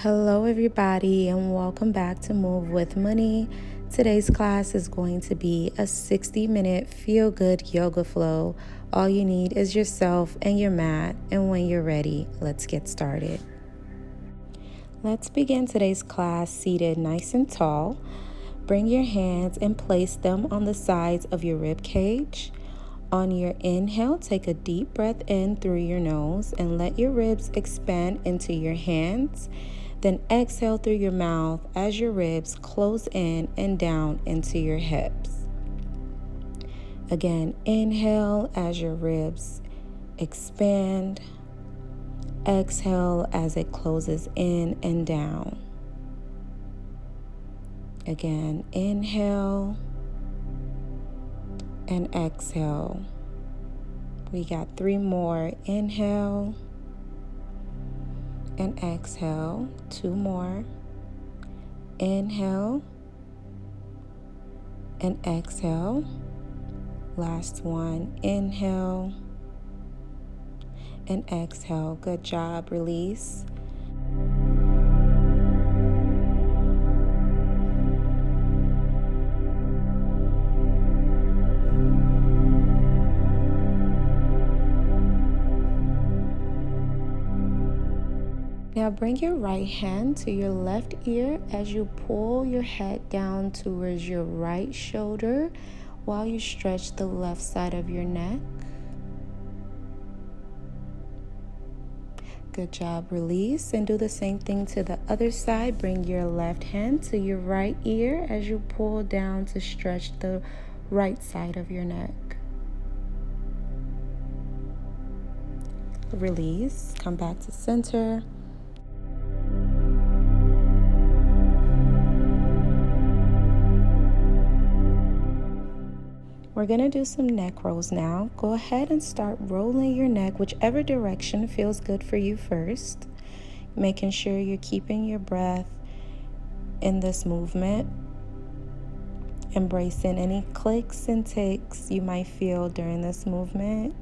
Hello everybody and welcome back to Move with Money. Today's class is going to be a 60-minute feel-good yoga flow. All you need is yourself and your mat, and when you're ready, let's get started. Let's begin today's class seated nice and tall. Bring your hands and place them on the sides of your rib cage. On your inhale, take a deep breath in through your nose and let your ribs expand into your hands. Then exhale through your mouth as your ribs close in and down into your hips. Again, inhale as your ribs expand. Exhale as it closes in and down. Again, inhale and exhale. We got 3 more. Inhale and exhale. 2 more. Inhale and exhale. Last one. Inhale and exhale. Good job. Release. Now bring your right hand to your left ear as you pull your head down towards your right shoulder while you stretch the left side of your neck. Good job. Release and do the same thing to the other side. Bring your left hand to your right ear as you pull down to stretch the right side of your neck. Release. Come back to center. We're going to do some neck rolls now. Go ahead and start rolling your neck whichever direction feels good for you first. Making sure you're keeping your breath in this movement. Embracing any clicks and ticks you might feel during this movement.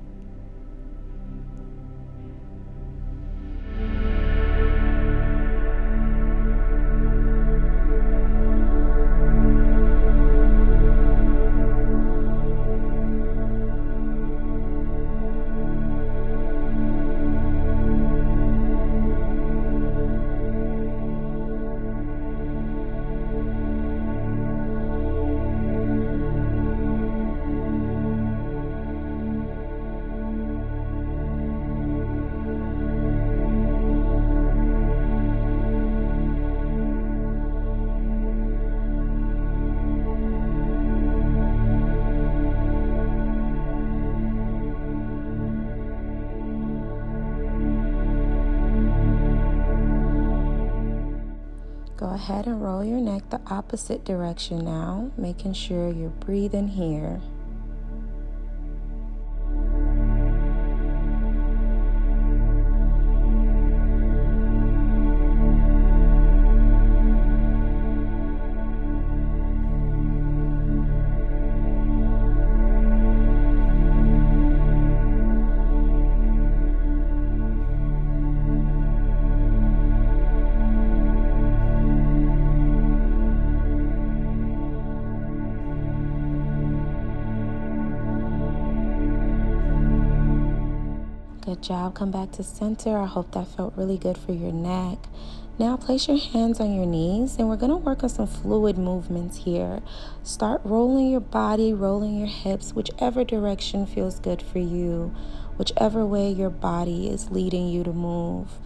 Go ahead and roll your neck the opposite direction now, making sure you're breathing here. Good job. Come back to center. I hope that felt really good for your neck. Now place your hands on your knees and we're going to work on some fluid movements here. Start rolling your body, rolling your hips, whichever direction feels good for you, whichever way your body is leading you to move.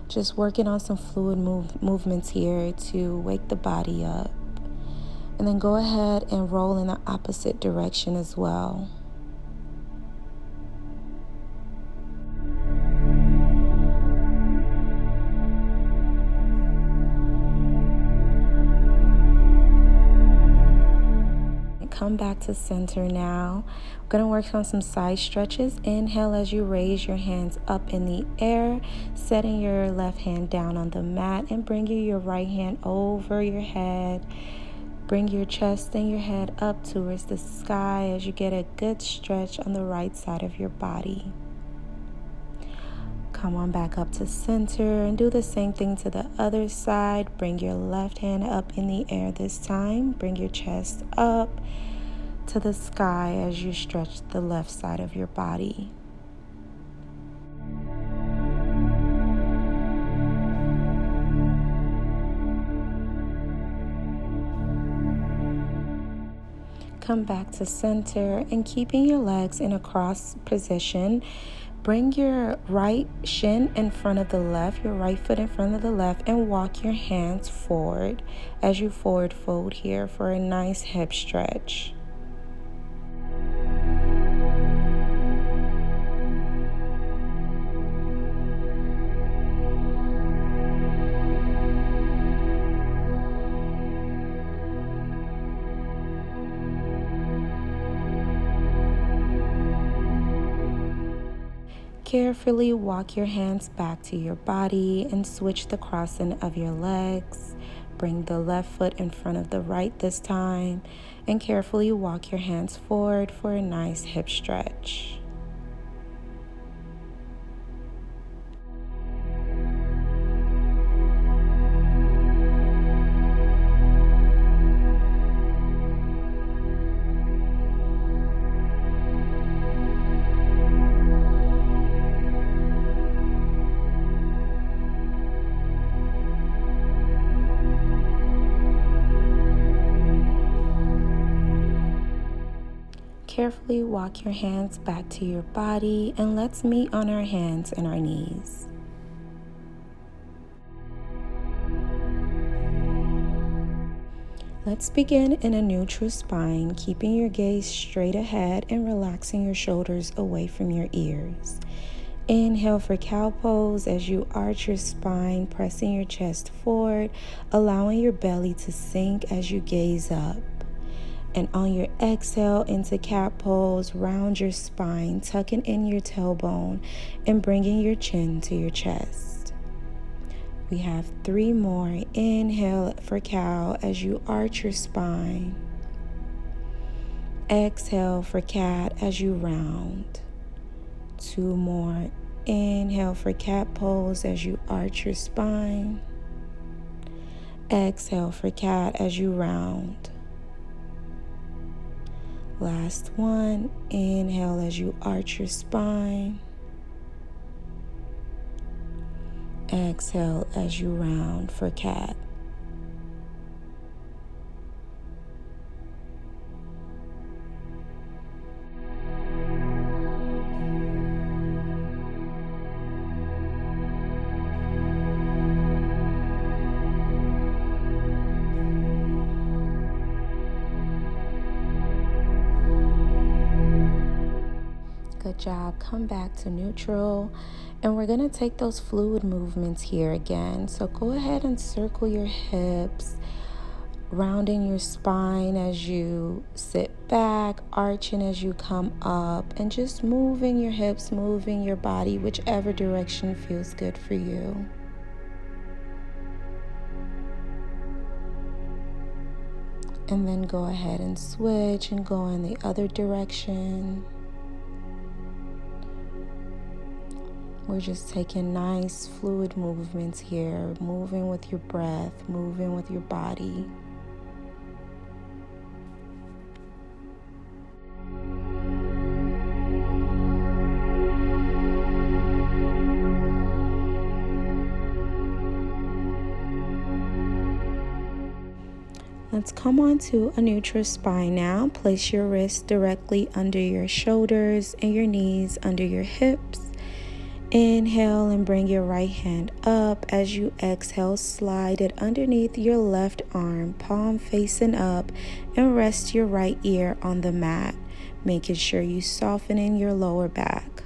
Just working on some fluid movements here to wake the body up. And then go ahead and roll in the opposite direction as well. Come back to center now. We're going to work on some side stretches. Inhale as you raise your hands up in the air, setting your left hand down on the mat and bringing your right hand over your head. Bring your chest and your head up towards the sky as you get a good stretch on the right side of your body. Come on back up to center and do the same thing to the other side. Bring your left hand up in the air this time. Bring your chest up to the sky as you stretch the left side of your body. Come back to center and keeping your legs in a cross position. Bring your right shin in front of the left, your right foot in front of the left, and walk your hands forward as you forward fold here for a nice hip stretch. Carefully walk your hands back to your body and switch the crossing of your legs. Bring the left foot in front of the right this time and carefully walk your hands forward for a nice hip stretch. Carefully walk your hands back to your body and let's meet on our hands and our knees. Let's begin in a neutral spine, keeping your gaze straight ahead and relaxing your shoulders away from your ears. Inhale for cow pose as you arch your spine, pressing your chest forward, allowing your belly to sink as you gaze up. And on your exhale into cat pose, round your spine, tucking in your tailbone and bringing your chin to your chest. We have 3 more. Inhale for cow as you arch your spine. Exhale for cat as you round. 2 more. Inhale for cat pose as you arch your spine. Exhale for cat as you round. Last one. Inhale as you arch your spine. Exhale as you round for cat. Good job. Come back to neutral. And we're going to take those fluid movements here again. So go ahead and circle your hips, rounding your spine as you sit back, arching as you come up, and just moving your hips, moving your body, whichever direction feels good for you. And then go ahead and switch and go in the other direction. We're just taking nice fluid movements here, moving with your breath, moving with your body. Let's come on to a neutral spine now. Place your wrists directly under your shoulders and your knees under your hips. Inhale and bring your right hand up. As you exhale, slide it underneath your left arm, palm facing up, and rest your right ear on the mat, making sure you soften in your lower back.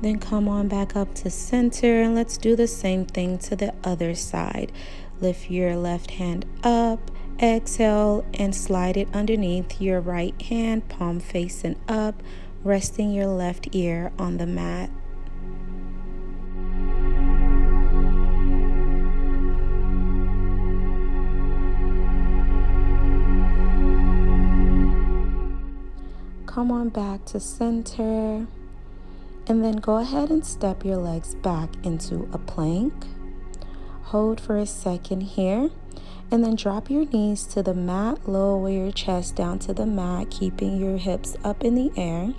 Then come on back up to center and let's do the same thing to the other side. Lift your left hand up, exhale, and slide it underneath your right hand, palm facing up. resting your left ear on the mat. Come on back to center, and then go ahead and step your legs back into a plank. Hold for a second here, and then drop your knees to the mat. Lower your chest down to the mat, keeping your hips up in the air.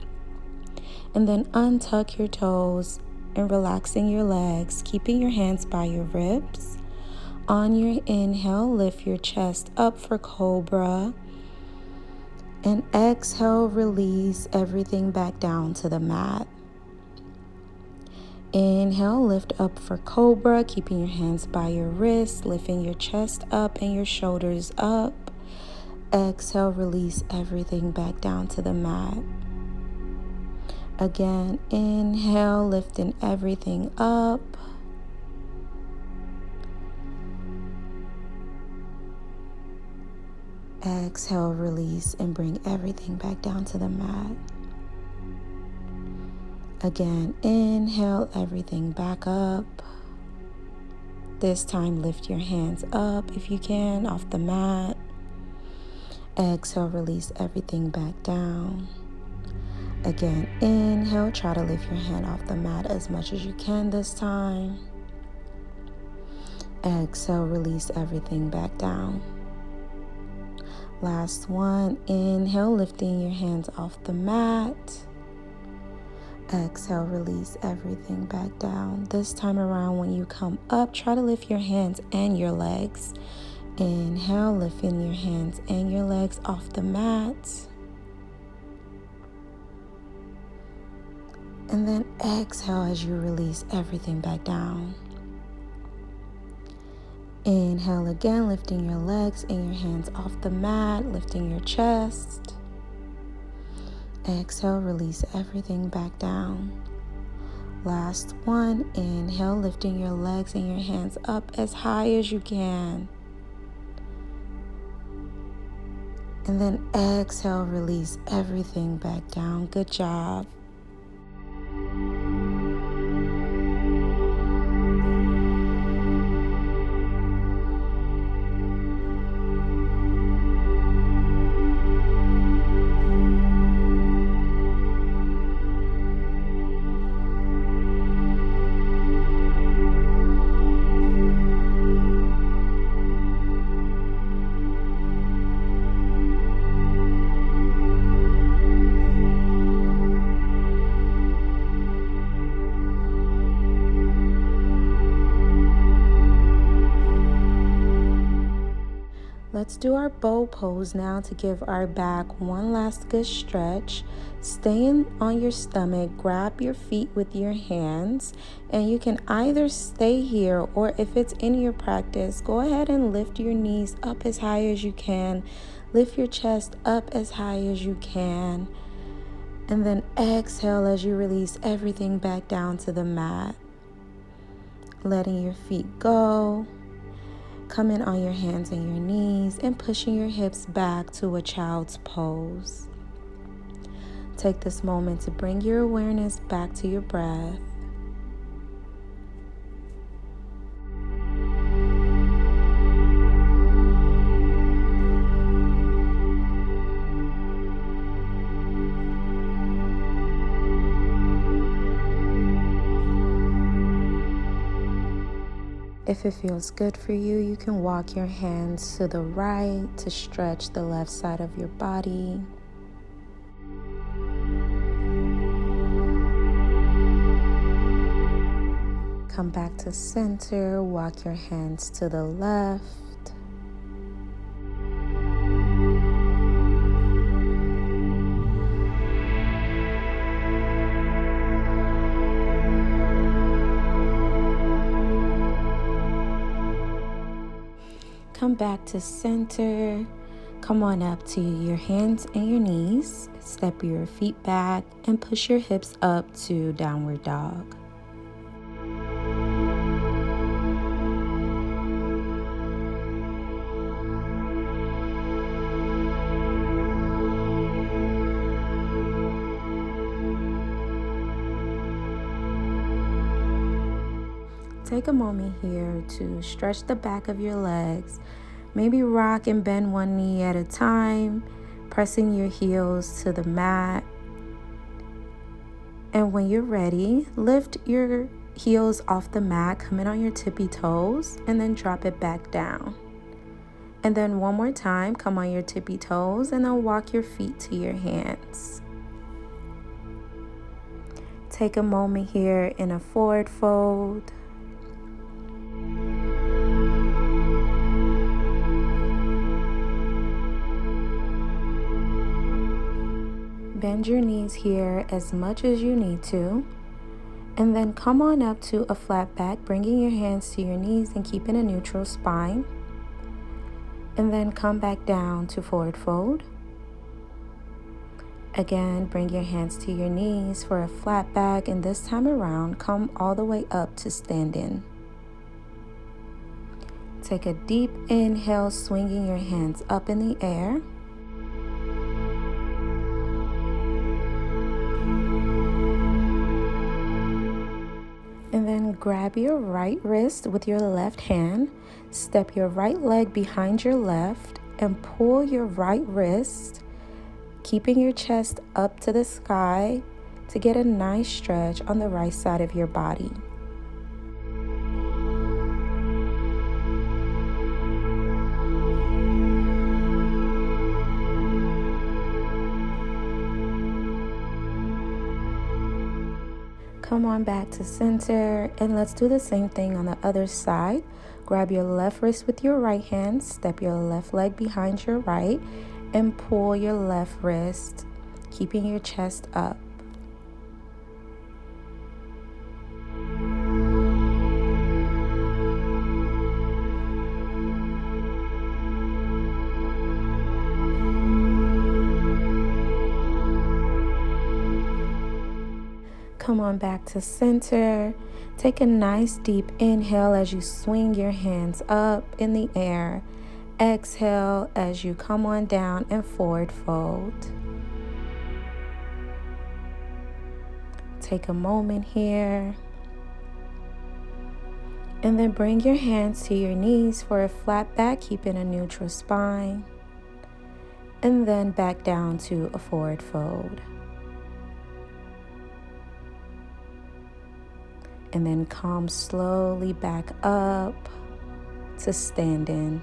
And then untuck your toes and relaxing your legs, keeping your hands by your ribs. On your inhale, lift your chest up for Cobra. And exhale, release everything back down to the mat. Inhale, lift up for Cobra, keeping your hands by your wrists, lifting your chest up and your shoulders up. Exhale, release everything back down to the mat. Again, inhale, lifting everything up. Exhale, release, and bring everything back down to the mat. Again, inhale everything back up. This time, lift your hands up if you can off the mat. Exhale, release everything back down. Again, inhale, try to lift your hand off the mat as much as you can this time. Exhale, release everything back down. Last one, inhale, lifting your hands off the mat. Exhale, release everything back down. This time around, when you come up, try to lift your hands and your legs. Inhale, lifting your hands and your legs off the mat. And then exhale as you release everything back down. Inhale again, lifting your legs and your hands off the mat, lifting your chest. Exhale, release everything back down. Last one, inhale, lifting your legs and your hands up as high as you can. And then exhale, release everything back down. Good job. Let's do our bow pose now to give our back one last good stretch. Staying on your stomach, grab your feet with your hands, and you can either stay here, or if it's in your practice, go ahead and lift your knees up as high as you can. Lift your chest up as high as you can. And then exhale as you release everything back down to the mat. Letting your feet go. Come in on your hands and your knees and pushing your hips back to a child's pose. Take this moment to bring your awareness back to your breath. If it feels good for you, you can walk your hands to the right to stretch the left side of your body. Come back to center, walk your hands to the left. Come back to center. Come on up to your hands and your knees. Step your feet back and push your hips up to downward dog. take a moment here to stretch the back of your legs. Maybe rock and bend one knee at a time, pressing your heels to the mat. And when you're ready, lift your heels off the mat, come in on your tippy toes, and then drop it back down. And then one more time, come on your tippy toes, and then walk your feet to your hands. Take a moment here in a forward fold. Bend your knees here as much as you need to. And then come on up to a flat back, bringing your hands to your knees and keeping a neutral spine. And then come back down to forward fold. Again, bring your hands to your knees for a flat back, and this time around, come all the way up to stand-in. Take a deep inhale, swinging your hands up in the air. And then grab your right wrist with your left hand, step your right leg behind your left, and pull your right wrist, keeping your chest up to the sky to get a nice stretch on the right side of your body. Come on back to center, and let's do the same thing on the other side. Grab your left wrist with your right hand, step your left leg behind your right, and pull your left wrist, keeping your chest up. Come on back to center. Take a nice deep inhale as you swing your hands up in the air. Exhale as you come on down and forward fold. Take a moment here. And then bring your hands to your knees for a flat back, keeping a neutral spine. And then back down to a forward fold. And then come slowly back up to stand-in.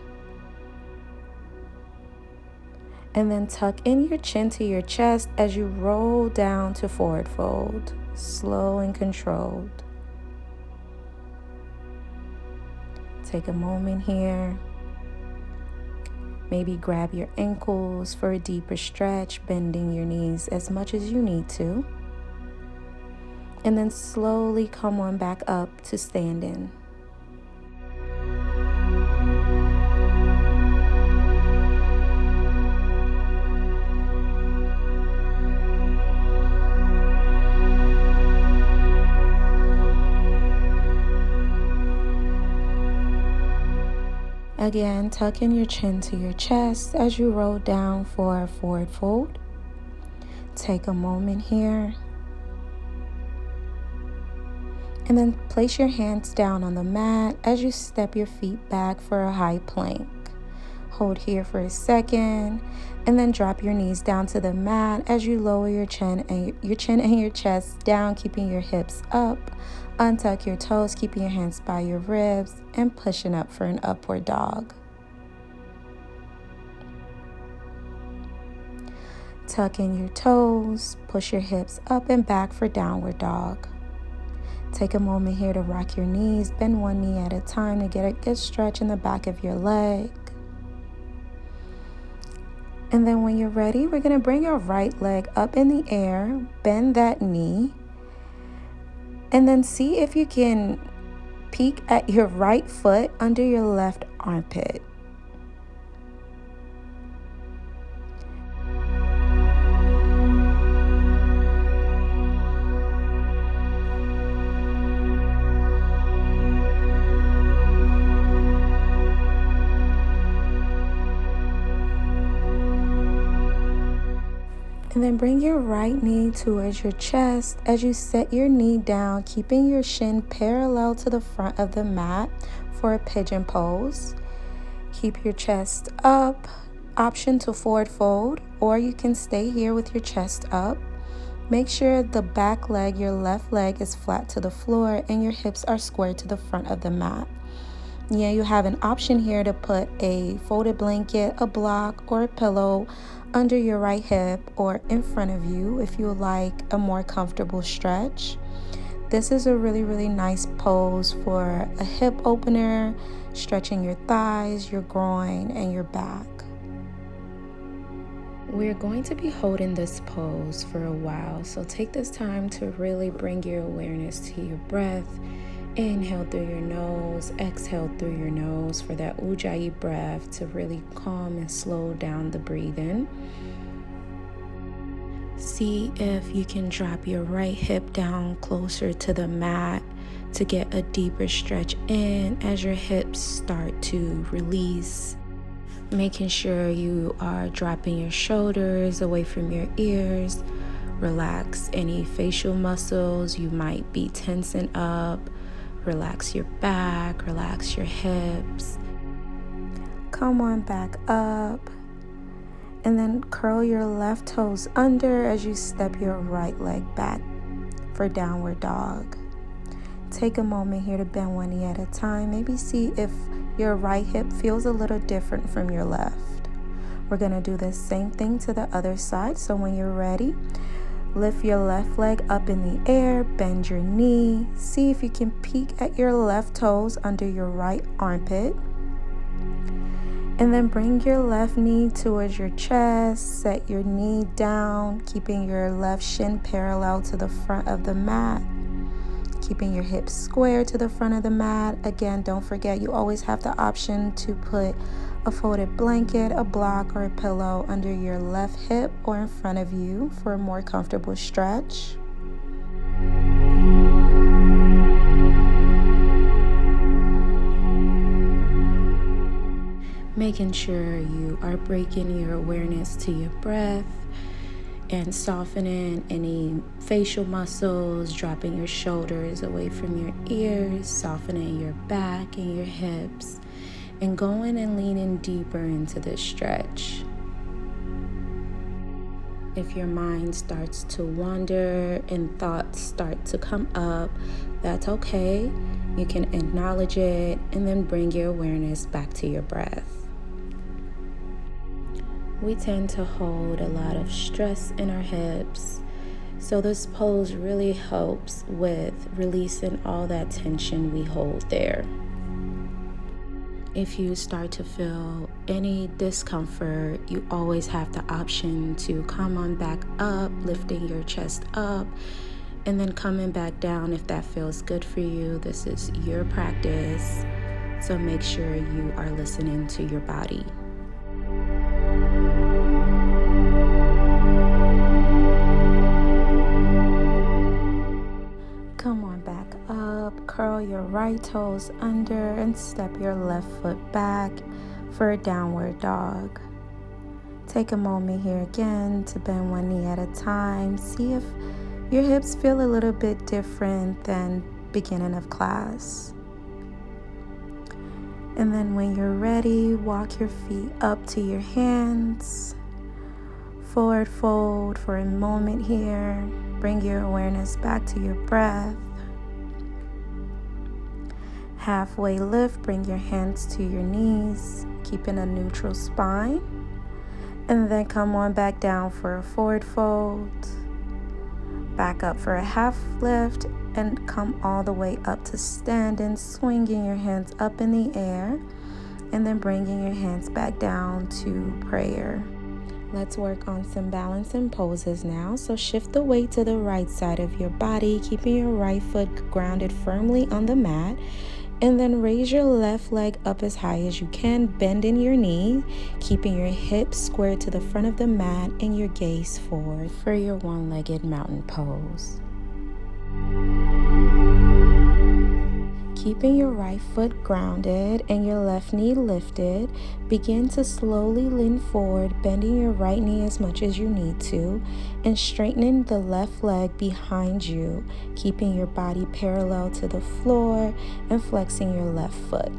And then tuck in your chin to your chest as you roll down to forward fold, slow and controlled. Take a moment here. Maybe grab your ankles for a deeper stretch, bending your knees as much as you need to. And then slowly come on back up to stand-in. Again, tuck in your chin to your chest as you roll down for a forward fold. Take a moment here. And then place your hands down on the mat as you step your feet back for a high plank. Hold here for a second, and then drop your knees down to the mat as you lower your chin and your chest down, keeping your hips up. Untuck your toes, keeping your hands by your ribs, and pushing up for an upward dog. Tuck in your toes, push your hips up and back for downward dog. Take a moment here to rock your knees, bend one knee at a time to get a good stretch in the back of your leg. And then when you're ready, we're going to bring your right leg up in the air, bend that knee, and then see if you can peek at your right foot under your left armpit. And And then bring your right knee towards your chest as you set your knee down, keeping your shin parallel to the front of the mat for a pigeon pose. Keep your chest up. Option to forward fold, or you can stay here with your chest up. Make sure the back leg, your left leg, is flat to the floor and your hips are squared to the front of the mat. Yeah, you have an option here to put a folded blanket, a block, or a pillow under your right hip or in front of you if you like a more comfortable stretch. This is a really nice pose for a hip opener, stretching your thighs, your groin, and your back. We're going to be holding this pose for a while, so take this time to really bring your awareness to your breath. Inhale through your nose, exhale through your nose for that Ujjayi breath to really calm and slow down the breathing. See if you can drop your right hip down closer to the mat to get a deeper stretch in as your hips start to release. Making sure you are dropping your shoulders away from your ears. Relax any facial muscles you might be tensing up. Relax your back, relax your hips. Come on back up. And then curl your left toes under as you step your right leg back for downward dog. Take a moment here to bend one knee at a time. Maybe see if your right hip feels a little different from your left. We're going to do the same thing to the other side. So when you're ready, lift your left leg up in the air, bend your knee. See if you can peek at your left toes under your right armpit. And then bring your left knee towards your chest. Set your knee down, keeping your left shin parallel to the front of the mat. Keeping your hips square to the front of the mat. Again, don't forget you always have the option to put a folded blanket, a block, or a pillow under your left hip or in front of you for a more comfortable stretch. Making sure you are bringing your awareness to your breath and softening any facial muscles, dropping your shoulders away from your ears, softening your back and your hips, and going and leaning deeper into this stretch. If your mind starts to wander and thoughts start to come up, that's okay. You can acknowledge it and then bring your awareness back to your breath. We tend to hold a lot of stress in our hips, so this pose really helps with releasing all that tension we hold there. If you start to feel any discomfort, you always have the option to come on back up, lifting your chest up, and then coming back down if that feels good for you. This is your practice, so make sure you are listening to your body. Come on back up, curl your right toes under and step your left foot back for a downward dog. Take a moment here again to bend one knee at a time. See if your hips feel a little bit different than beginning of class. And then when you're ready, walk your feet up to your hands. Forward fold for a moment here. Bring your awareness back to your breath. Halfway lift, bring your hands to your knees, keeping a neutral spine. And then come on back down for a forward fold. Back up for a half lift and come all the way up to standing, swinging your hands up in the air. And then bringing your hands back down to prayer. Let's work on some balancing poses now. So shift the weight to the right side of your body, keeping your right foot grounded firmly on the mat. And then raise your left leg up as high as you can, bending your knee, keeping your hips squared to the front of the mat and your gaze forward for your one-legged mountain pose. Keeping your right foot grounded and your left knee lifted, begin to slowly lean forward, bending your right knee as much as you need to, and straightening the left leg behind you, keeping your body parallel to the floor and flexing your left foot.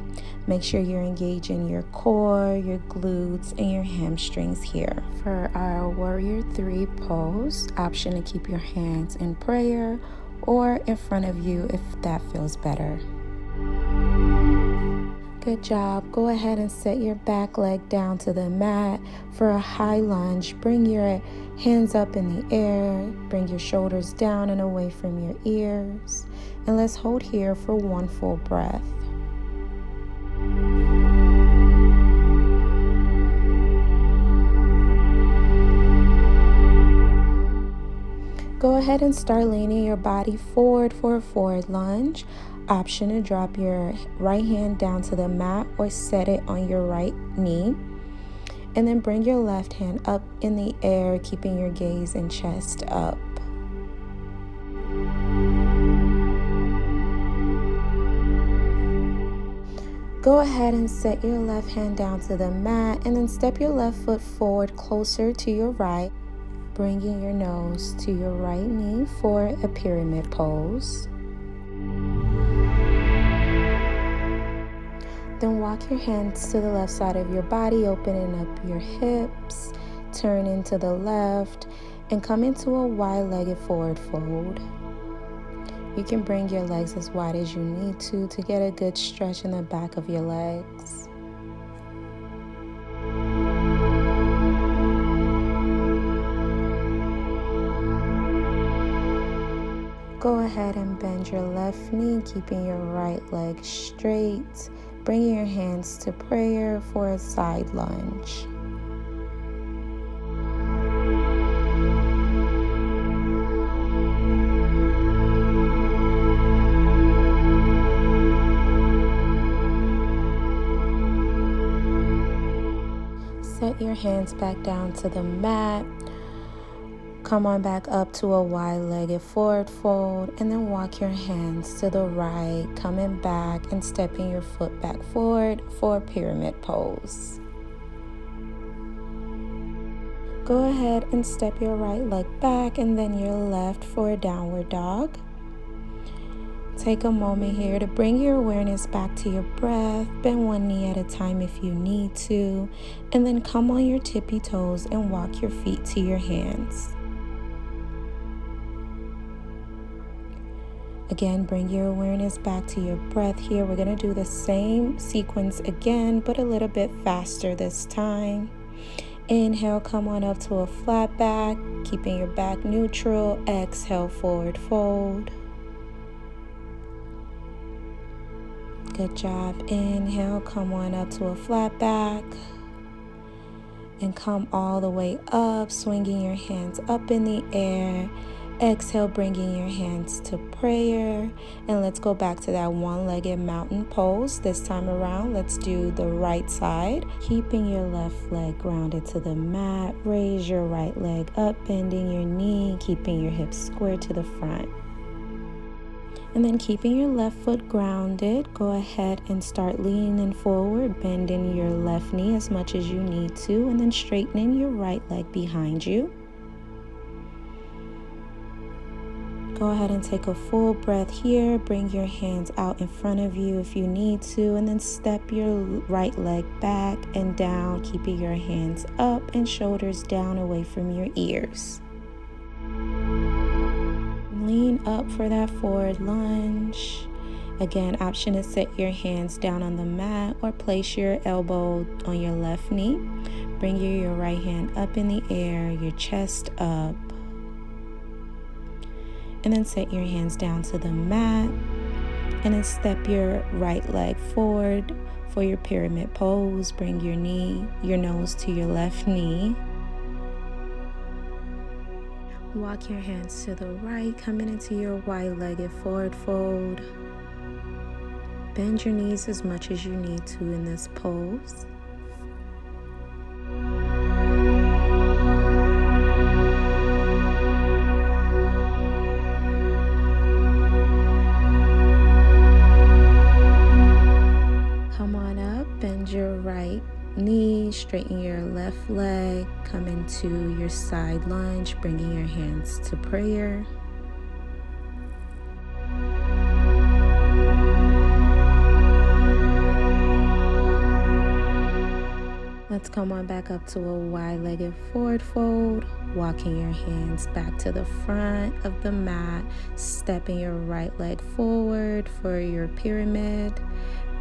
Make sure you're engaging your core, your glutes, and your hamstrings here. For our Warrior 3 pose, option to keep your hands in prayer or in front of you if that feels better. Good job. Go ahead and set your back leg down to the mat for a high lunge. Bring your hands up in the air. Bring your shoulders down and away from your ears. And let's hold here for one full breath. Go ahead and start leaning your body forward for a forward lunge. Option to drop your right hand down to the mat or set it on your right knee. And then bring your left hand up in the air, keeping your gaze and chest up. Go ahead and set your left hand down to the mat and then step your left foot forward closer to your right, bringing your nose to your right knee for a pyramid pose. Then walk your hands to the left side of your body, opening up your hips, turn into the left, and come into a wide-legged forward fold. You can bring your legs as wide as you need to get a good stretch in the back of your legs. Go ahead and bend your left knee, keeping your right leg straight. Bringing your hands to prayer for a side lunge. Set your hands back down to the mat. Come on back up to a wide-legged forward fold and then walk your hands to the right, coming back and stepping your foot back forward for a pyramid pose. Go ahead and step your right leg back and then your left for a downward dog. Take a moment here to bring your awareness back to your breath. Bend one knee at a time if you need to, and then come on your tippy toes and walk your feet to your hands. Again, bring your awareness back to your breath here. We're going to do the same sequence again, but a little bit faster this time. Inhale, come on up to a flat back, keeping your back neutral. Exhale, forward fold. Good job. Inhale, come on up to a flat back. And come all the way up, swinging your hands up in the air. Exhale, bringing your hands to prayer. And let's go back to that one-legged mountain pose. This time around, let's do the right side. Keeping your left leg grounded to the mat. Raise your right leg up, bending your knee, keeping your hips square to the front. And then keeping your left foot grounded, go ahead and start leaning forward, bending your left knee as much as you need to, and then straightening your right leg behind you. Go ahead and take a full breath here. Bring your hands out in front of you if you need to, and then step your right leg back and down, keeping your hands up and shoulders down away from your ears. Lean up for that forward lunge. Again, option to set your hands down on the mat or place your elbow on your left knee. Bring your right hand up in the air, your chest up. And then set your hands down to the mat. And then step your right leg forward for your pyramid pose. Bring your nose to your left knee. Walk your hands to the right, coming into your wide-legged forward fold. Bend your knees as much as you need to in this pose. knee, straighten your left leg, come into your side lunge, bringing your hands to prayer. Let's come on back up to a wide-legged forward fold, walking your hands back to the front of the mat, stepping your right leg forward for your pyramid.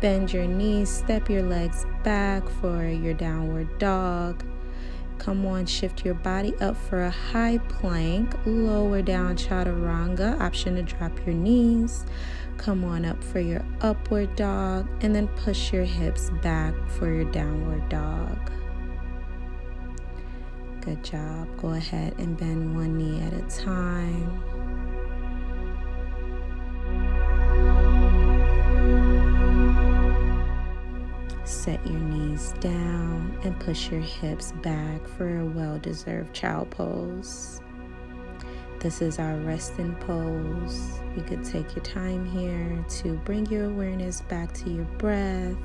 Bend your knees, step your legs back for your downward dog. Come on, shift your body up for a high plank, lower down chaturanga, option to drop your knees. Come on up for your upward dog, and then push your hips back for your downward dog. Good job. Go ahead and bend one knee at a time. Set your knees down and push your hips back for a well-deserved child pose. This is our resting pose. You could take your time here to bring your awareness back to your breath.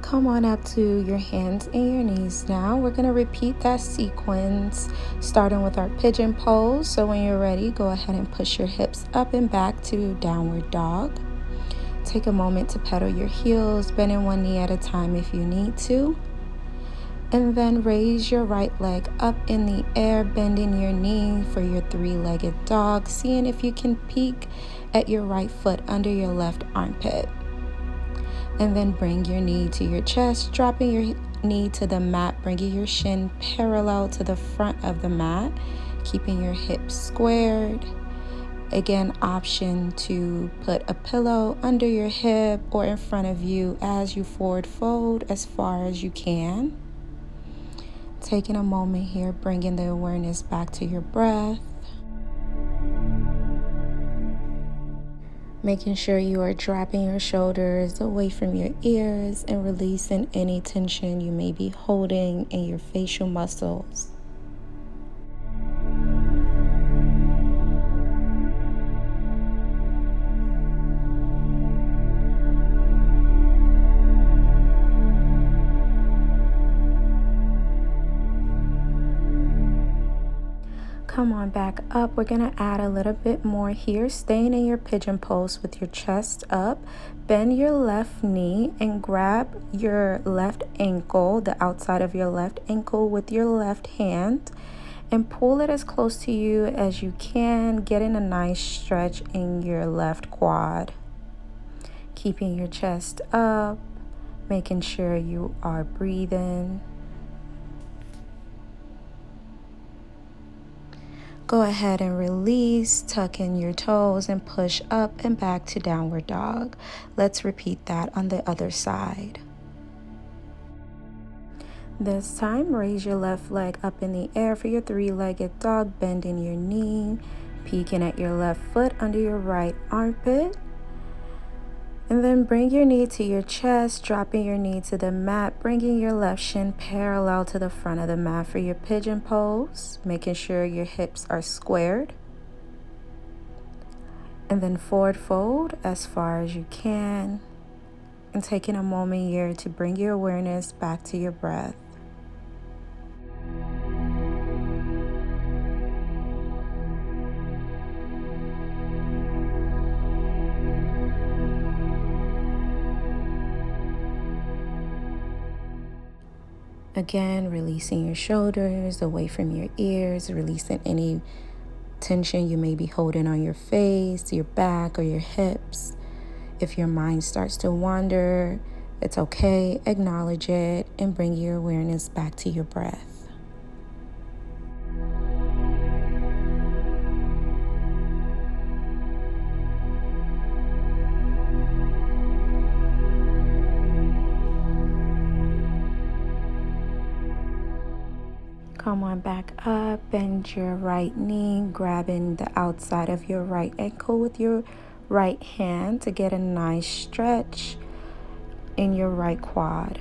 Come on up to your hands and your knees now. We're going to repeat that sequence starting with our pigeon pose. So when you're ready, go ahead and push your hips up and back to downward dog. Take a moment to pedal your heels, bending one knee at a time if you need to. And then raise your right leg up in the air, bending your knee for your three-legged dog, seeing if you can peek at your right foot under your left armpit. And then bring your knee to your chest, dropping your knee to the mat, bringing your shin parallel to the front of the mat, keeping your hips squared. Again, option to put a pillow under your hip or in front of you as you forward fold as far as you can. Taking a moment here, bringing the awareness back to your breath. Making sure you are dropping your shoulders away from your ears and releasing any tension you may be holding in your facial muscles. Come on back up. We're going to add a little bit more here, staying in your pigeon pose with your chest up. Bend your left knee and grab your left ankle, the outside of your left ankle, with your left hand and pull it as close to you as you can, getting a nice stretch in your left quad. Keeping your chest up, making sure you are breathing. Go ahead and release, tuck in your toes and push up and back to downward dog. Let's repeat that on the other side. This time, raise your left leg up in the air for your three-legged dog, bending your knee, peeking at your left foot under your right armpit. And then bring your knee to your chest, dropping your knee to the mat, bringing your left shin parallel to the front of the mat for your pigeon pose, making sure your hips are squared. And then forward fold as far as you can, and taking a moment here to bring your awareness back to your breath. Again, releasing your shoulders away from your ears, releasing any tension you may be holding on your face, your back, or your hips. If your mind starts to wander, it's okay. Acknowledge it and bring your awareness back to your breath. Come on back up, bend your right knee, grabbing the outside of your right ankle with your right hand to get a nice stretch in your right quad.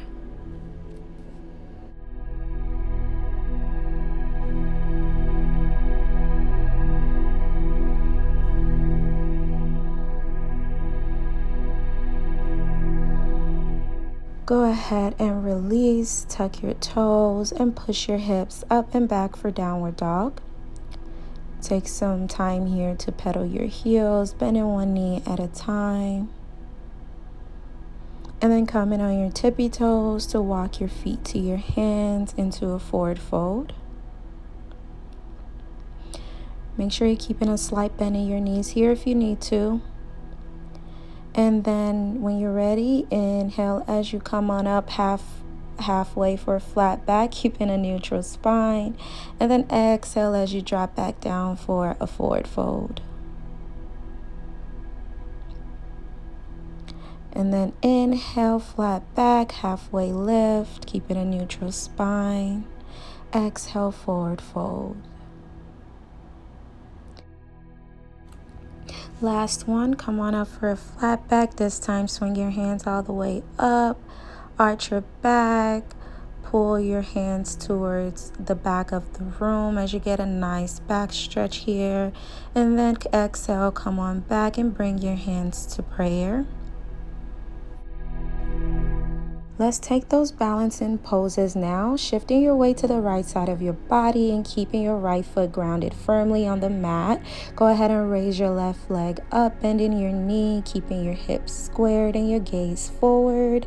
Go ahead and release, tuck your toes, and push your hips up and back for downward dog. Take some time here to pedal your heels, bending one knee at a time. And then come in on your tippy toes to walk your feet to your hands into a forward fold. Make sure you're keeping a slight bend in your knees here if you need to. And then when you're ready, inhale as you come on up halfway for a flat back, keeping a neutral spine. And then exhale as you drop back down for a forward fold. And then inhale, flat back, halfway lift, keeping a neutral spine. Exhale, forward fold. Last one, come on up for a flat back. This time swing your hands all the way up, arch your back, pull your hands towards the back of the room as you get a nice back stretch here. And then exhale, come on back and bring your hands to prayer. Let's take those balancing poses now, shifting your weight to the right side of your body and keeping your right foot grounded firmly on the mat. Go ahead and raise your left leg up, bending your knee, keeping your hips squared and your gaze forward.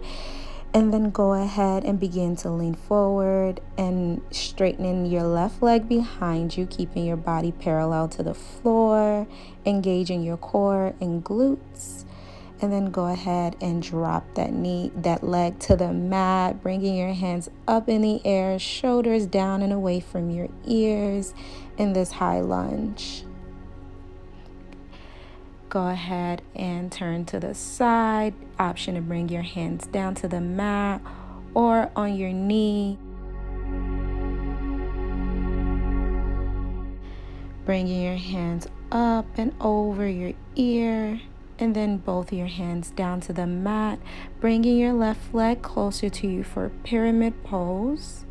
And then go ahead and begin to lean forward and straightening your left leg behind you, keeping your body parallel to the floor, engaging your core and glutes. And then go ahead and drop that leg to the mat, bringing your hands up in the air, shoulders down and away from your ears in this high lunge. Go ahead and turn to the side. Option to bring your hands down to the mat or on your knee. Bringing your hands up and over your ear. And then both your hands down to the mat, bringing your left leg closer to you for pyramid pose.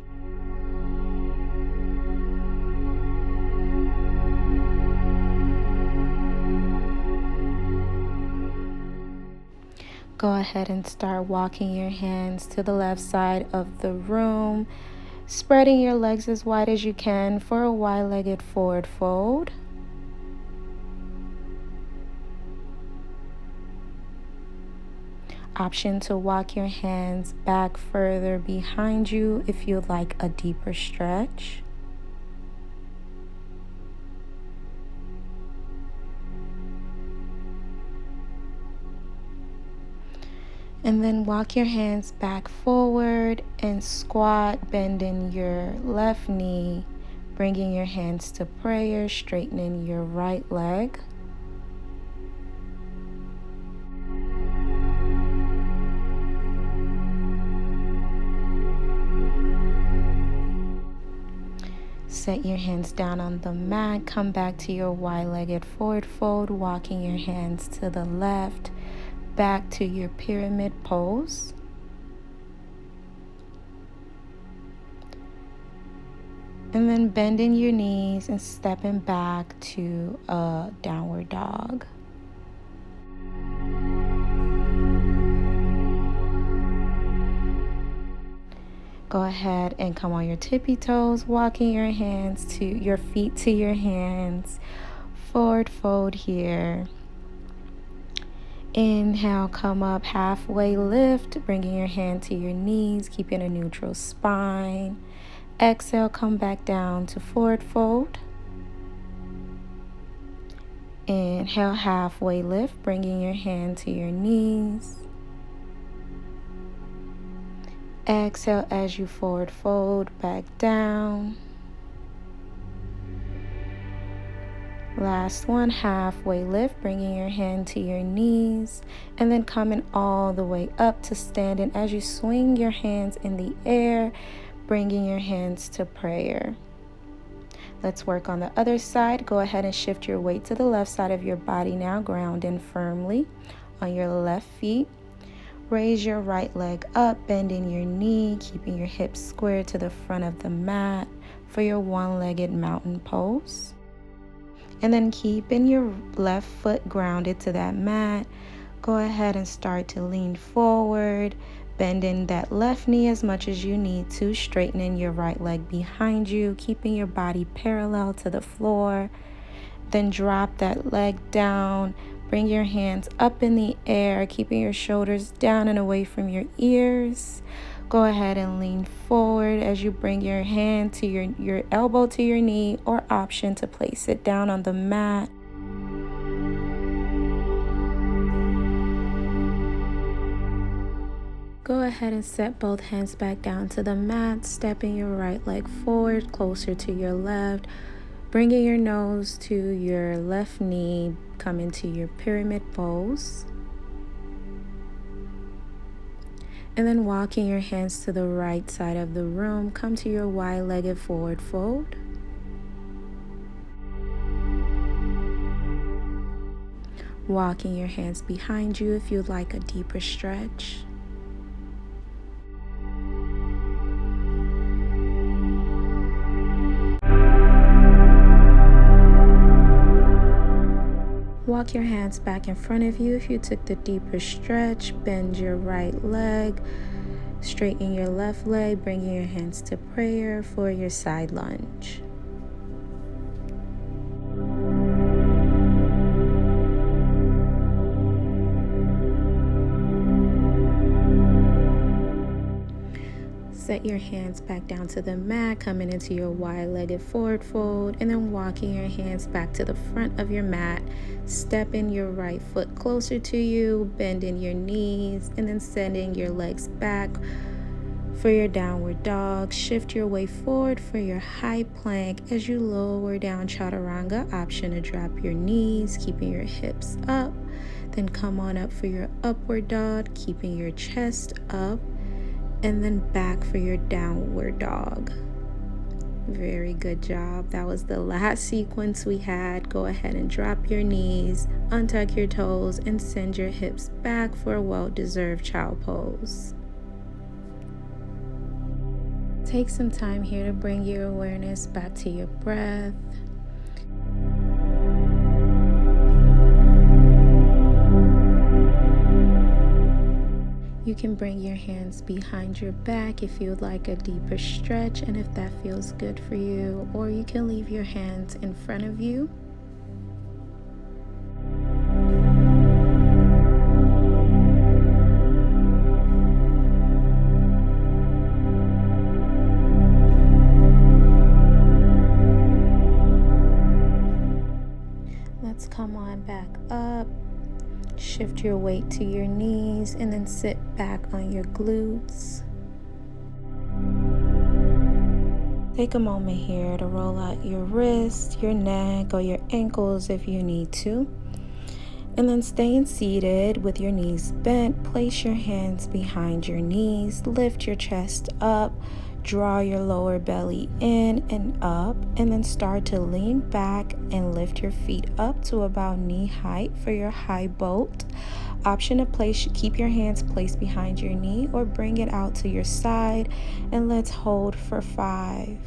Go ahead and start walking your hands to the left side of the room, spreading your legs as wide as you can for a wide-legged forward fold. Option to walk your hands back further behind you if you'd like a deeper stretch. And then walk your hands back forward and squat, bending your left knee, bringing your hands to prayer, straightening your right leg. Set your hands down on the mat, come back to your wide-legged forward fold, walking your hands to the left, back to your pyramid pose. And then bending your knees and stepping back to a downward dog. Go ahead and come on your tippy toes, walking your feet to your hands. Forward fold here. Inhale, come up, halfway lift, bringing your hand to your knees, keeping a neutral spine. Exhale, come back down to forward fold. Inhale, halfway lift, bringing your hand to your knees. Exhale as you forward fold back down. Last one, halfway lift, bringing your hand to your knees and then coming all the way up to standing as you swing your hands in the air, bringing your hands to prayer. Let's work on the other side. Go ahead and shift your weight to the left side of your body now, grounding firmly on your left feet. Raise your right leg up, bending your knee, keeping your hips square to the front of the mat for your one-legged mountain pose. And then keeping your left foot grounded to that mat, go ahead and start to lean forward, bending that left knee as much as you need to, straightening your right leg behind you, keeping your body parallel to the floor. Then drop that leg down, bring your hands up in the air, keeping your shoulders down and away from your ears. Go ahead and lean forward as you bring your hand to your elbow to your knee, or option to place it down on the mat. Go ahead and set both hands back down to the mat, stepping your right leg forward closer to your left, bringing your nose to your left knee, come into your pyramid pose. And then walking your hands to the right side of the room, come to your wide-legged forward fold. Walking your hands behind you if you'd like a deeper stretch. Walk your hands back in front of you if you took the deeper stretch. Bend your right leg, straighten your left leg, bringing your hands to prayer for your side lunge. Set your hands back down to the mat, coming into your wide-legged forward fold, and then walking your hands back to the front of your mat, stepping your right foot closer to you, bending your knees, and then sending your legs back for your downward dog. Shift your way forward for your high plank as you lower down chaturanga, option to drop your knees, keeping your hips up. Then come on up for your upward dog, keeping your chest up, and then back for your downward dog. Very good job. That was the last sequence we had. Go ahead and drop your knees, untuck your toes, and send your hips back for a well-deserved child pose. Take some time here to bring your awareness back to your breath. You can bring your hands behind your back if you would like a deeper stretch and if that feels good for you, or you can leave your hands in front of you. Let's come on back up. Shift your weight to your knees and then sit back on your glutes. Take a moment here to roll out your wrist, your neck, or your ankles if you need to. And then staying seated with your knees bent, place your hands behind your knees, lift your chest up, draw your lower belly in and up, and then start to lean back and lift your feet up to about knee height for your high boat. Option to keep your hands placed behind your knee or bring it out to your side, and let's hold for 5,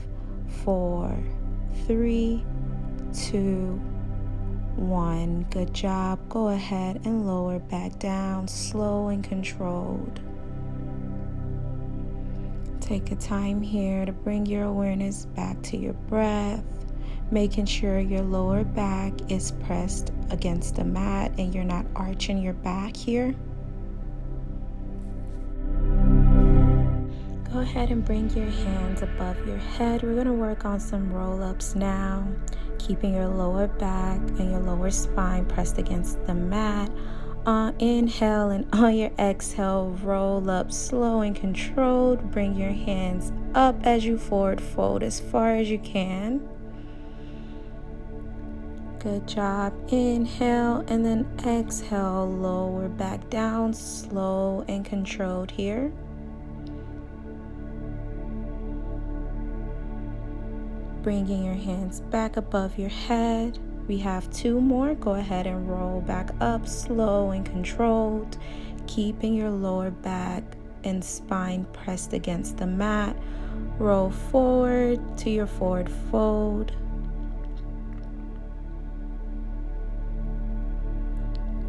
4, 3, 2, 1. Good job. Go ahead and lower back down, slow and controlled. Take a time here to bring your awareness back to your breath, making sure your lower back is pressed against the mat and you're not arching your back here. Go ahead and bring your hands above your head. We're going to work on some roll-ups now, keeping your lower back and your lower spine pressed against the mat. Inhale, and on your exhale, roll up slow and controlled. Bring your hands up as you forward fold as far as you can. Good job. Inhale and then exhale, lower back down, slow and controlled here. bringing your hands back above your head. We have 2 more. Go ahead and roll back up, slow and controlled, keeping your lower back and spine pressed against the mat. Roll forward to your forward fold.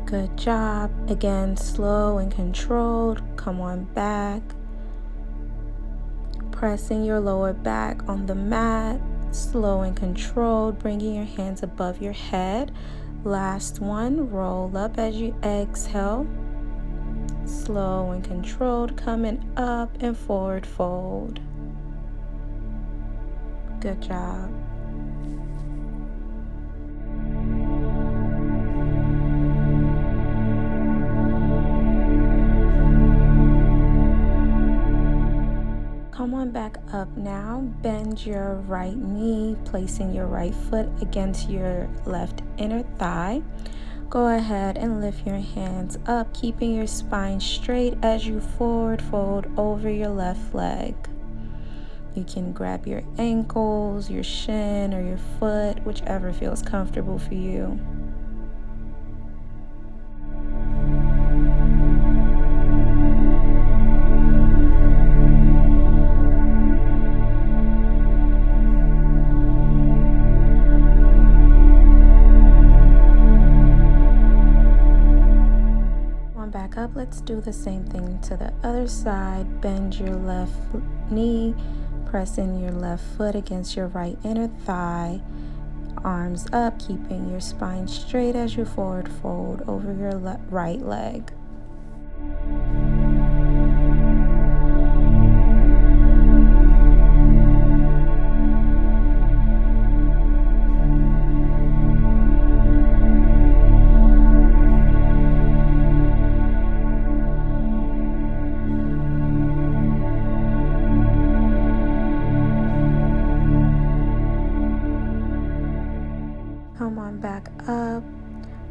Good job. Again, slow and controlled. Come on back. Pressing your lower back on the mat. Slow and controlled. Bringing your hands above your head. Last one. Roll up as you exhale. Slow and controlled. Coming up and forward fold. Good job. Come on back up now. Bend your right knee, placing your right foot against your left inner thigh. Go ahead and lift your hands up, keeping your spine straight as you forward fold over your left leg. You can grab your ankles, your shin, or your foot, whichever feels comfortable for you. Back up. Let's do the same thing to the other side. Bend your left knee, pressing your left foot against your right inner thigh. Arms up, keeping your spine straight as you forward fold over your right leg. Come on back up.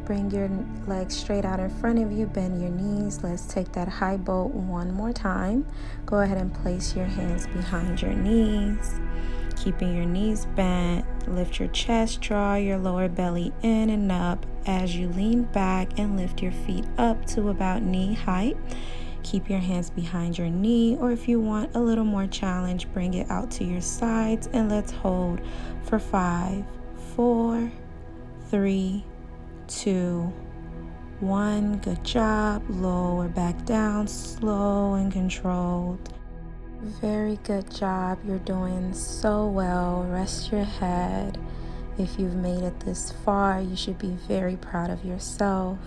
Bring your legs straight out in front of you. Bend your knees. Let's take that high boat one more time. Go ahead and place your hands behind your knees. Keeping your knees bent. Lift your chest. Draw your lower belly in and up as you lean back and lift your feet up to about knee height. Keep your hands behind your knee, or if you want a little more challenge, bring it out to your sides, and let's hold for 5, 4, 3, 2, 1. Good job. Lower back down, slow and controlled. Very good job. You're doing so well. Rest your head. If you've made it this far, you should be very proud of yourself.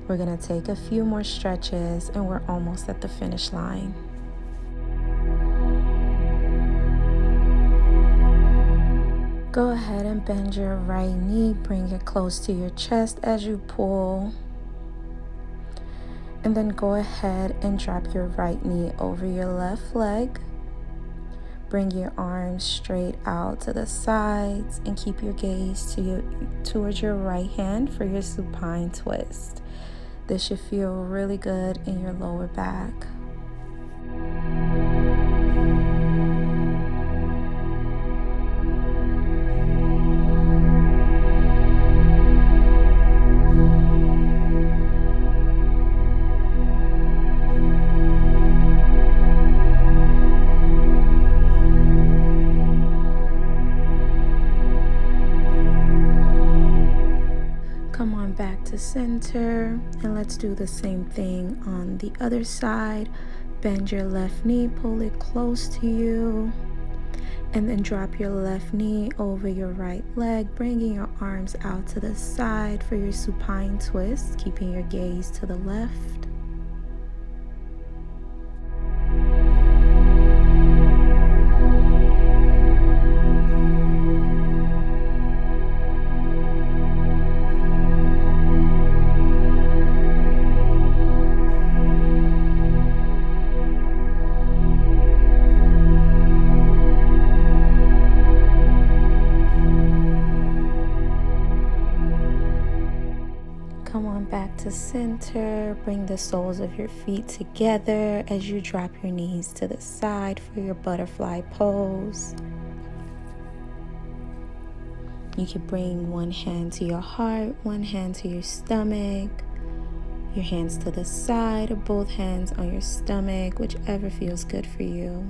We're going to take a few more stretches and we're almost at the finish line. Go ahead and bend your right knee, bring it close to your chest as you pull. And then go ahead and drop your right knee over your left leg. Bring your arms straight out to the sides and keep your gaze towards your right hand for your supine twist. This should feel really good in your lower back. Come on back to center, and let's do the same thing on the other side. Bend your left knee, pull it close to you, and then drop your left knee over your right leg, bringing your arms out to the side for your supine twist, keeping your gaze to the left. Come on back to center. Bring the soles of your feet together as you drop your knees to the side for your butterfly pose. You can bring one hand to your heart, one hand to your stomach, your hands to the side, or both hands on your stomach, whichever feels good for you.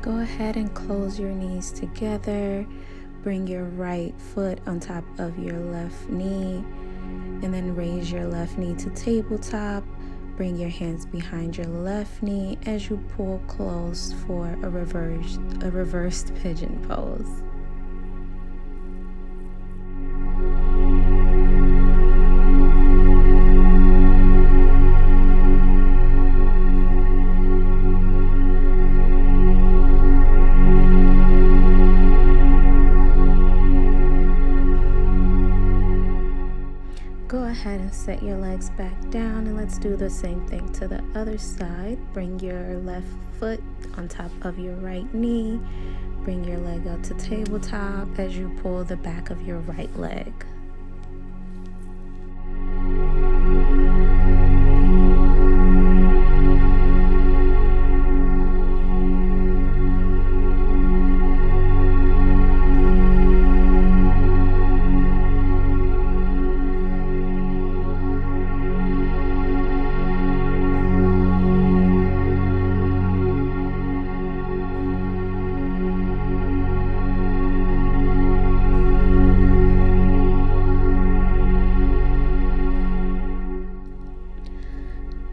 Go ahead and close your knees together. Bring your right foot on top of your left knee, and then raise your left knee to tabletop. Bring your hands behind your left knee as you pull close for a reversed pigeon pose. Go ahead and set your legs back down, and let's do the same thing to the other side. Bring your left foot on top of your right knee. Bring your leg up to tabletop as you pull the back of your right leg.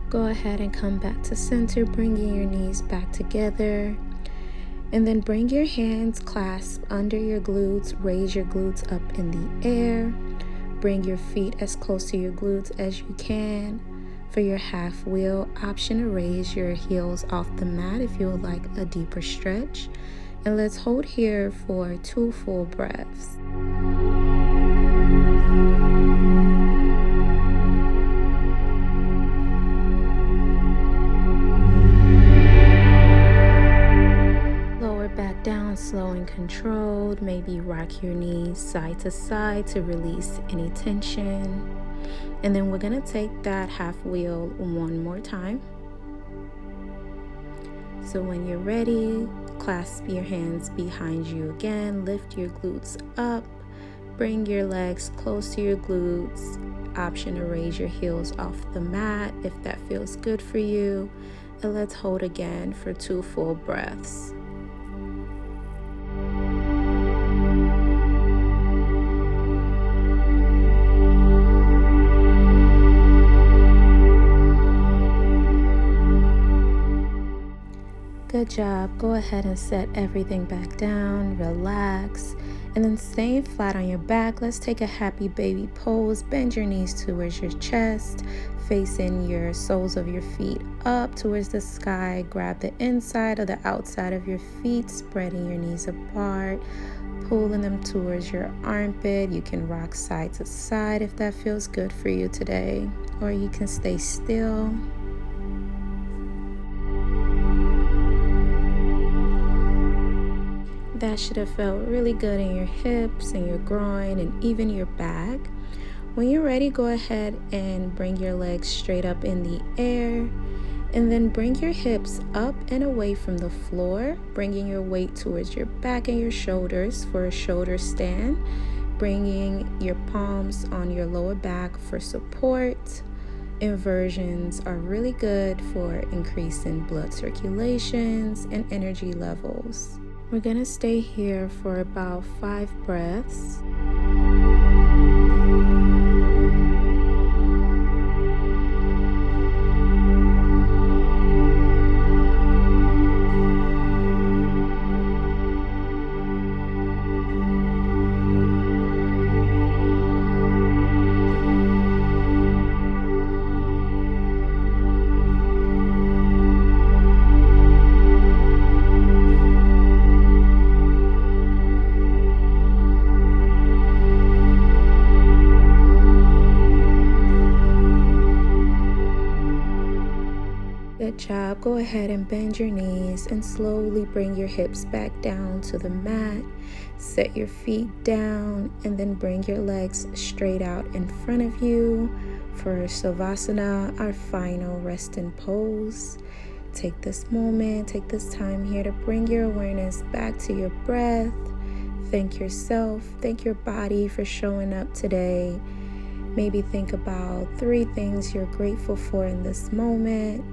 Go ahead and come back to center, bringing your knees back together. And then bring your hands clasped under your glutes. Raise your glutes up in the air. Bring your feet as close to your glutes as you can. For your half wheel option, to raise your heels off the mat if you would like a deeper stretch. And let's hold here for 2 full breaths. Down slow and controlled. Maybe rock your knees side to side to release any tension. And then we're going to take that half wheel one more time. So when you're ready, clasp your hands behind you again. Lift your glutes up. Bring your legs close to your glutes. Option to raise your heels off the mat if that feels good for you. And let's hold again for 2 full breaths. Good job. Go ahead and set everything back down, relax, and then staying flat on your back, let's take a happy baby pose. Bend your knees towards your chest, facing your soles of your feet up towards the sky. Grab the inside or the outside of your feet, spreading your knees apart, pulling them towards your armpit. You can rock side to side if that feels good for you today, or you can stay still. That should have felt really good in your hips and your groin and even your back. When you're ready, go ahead and bring your legs straight up in the air, and then bring your hips up and away from the floor, bringing your weight towards your back and your shoulders for a shoulder stand. bringing your palms on your lower back for support. Inversions are really good for increasing blood circulations and energy levels. We're going to stay here for about 5 breaths. Good job. Go ahead and bend your knees and slowly bring your hips back down to the mat. Set your feet down and then bring your legs straight out in front of you for Savasana, our final resting pose. Take this moment, take this time here to bring your awareness back to your breath. Thank yourself, thank your body for showing up today. Maybe think about 3 things you're grateful for in this moment.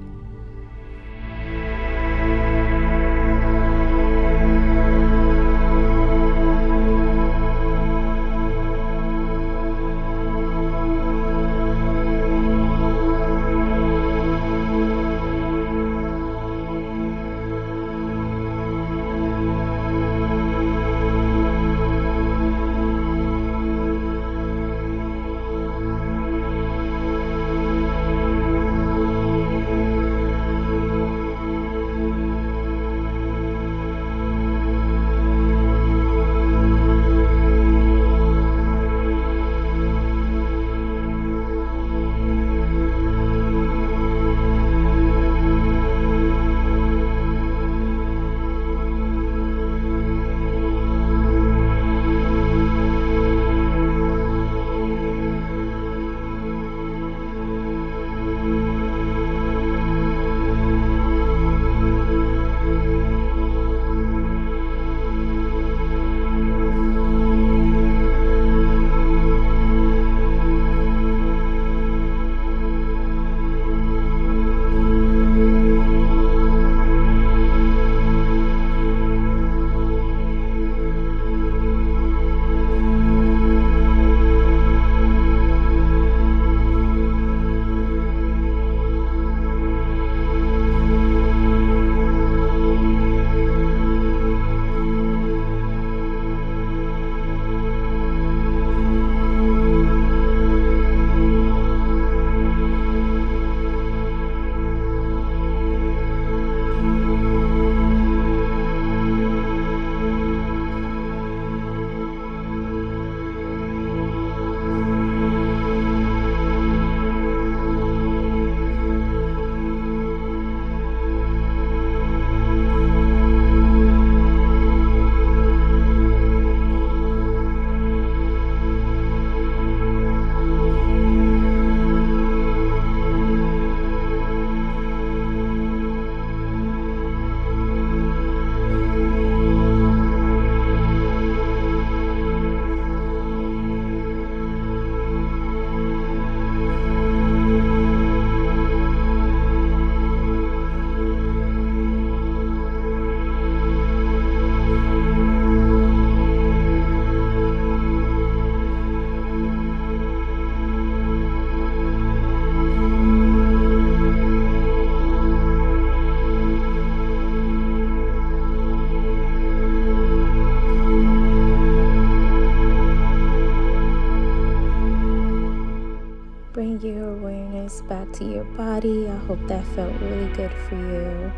Bring your awareness back to your body. I hope that felt really good for you.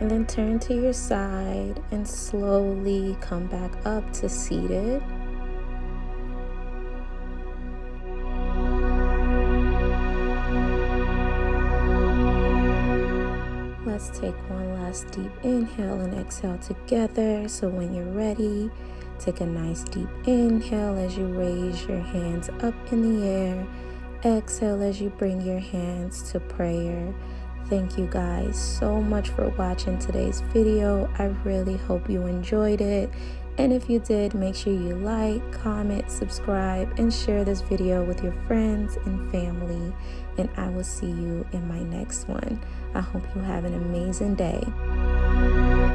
And then turn to your side and slowly come back up to seated. Let's take one last deep inhale and exhale together. So when you're ready, take a nice deep inhale as you raise your hands up in the air. Exhale as you bring your hands to prayer. Thank you guys so much for watching today's video. I really hope you enjoyed it. And if you did, make sure you like, comment, subscribe, and share this video with your friends and family. And I will see you in my next one. I hope you have an amazing day.